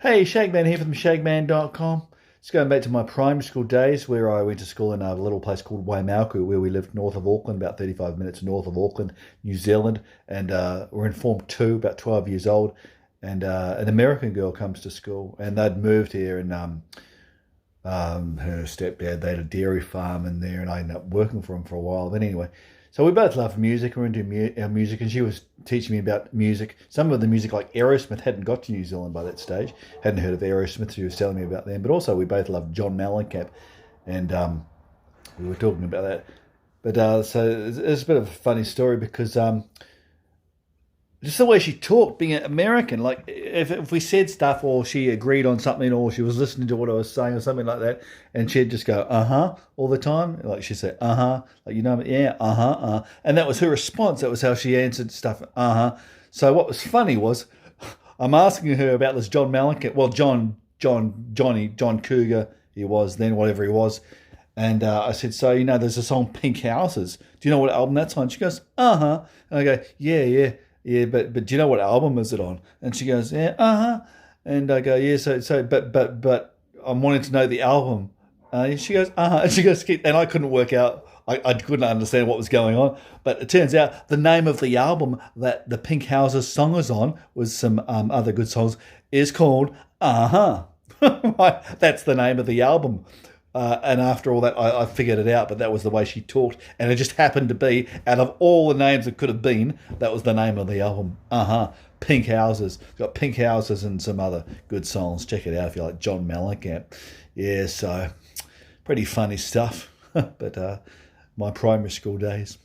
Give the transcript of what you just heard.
Hey, Shagman here from SHAGMAN.com. Just going back to my primary school days where I went to school in a little place called Waimalku, where we lived north of Auckland, about 35 minutes north of Auckland, New Zealand. And we're in Form 2, about 12 years old. And an American girl comes to school, and they'd moved here, and her stepdad, they had a dairy farm in there, and I ended up working for him for a while. But anyway, so we both love music. We're into music, and she was teaching me about music. Some of the music, like Aerosmith, hadn't got to New Zealand by that stage. Hadn't heard of Aerosmith. She was telling me about them. But also, we both loved John Mellencamp, and we were talking about that. But so it's a bit of a funny story because just the way she talked, being an American, like if we said stuff or she agreed on something or she was listening to what I was saying or something like that, and she'd just go, uh-huh, all the time. Like she'd say, uh-huh, like, yeah, uh-huh, And that was her response. That was how she answered stuff, uh-huh. So what was funny was I'm asking her about this John Mellencamp, well, John Cougar, he was then, whatever he was. And I said, so, there's a song, Pink Houses. Do you know what album that's on? She goes, uh-huh. And I go, yeah. Yeah, but do you know what album is it on? And she goes, yeah, uh-huh. And I go, yeah, but I'm wanting to know the album. She goes, uh-huh. And she goes, and I couldn't work out, I couldn't understand what was going on. But it turns out the name of the album that the Pink Houses song is on, was some other good songs, is called Uh-huh. That's the name of the album. And after all that, I figured it out, but that was the way she talked. And it just happened to be, out of all the names it could have been, that was the name of the album. Pink Houses. It's got Pink Houses and some other good songs. Check it out if you like John Mellencamp. Yeah, so pretty funny stuff. But my primary school days.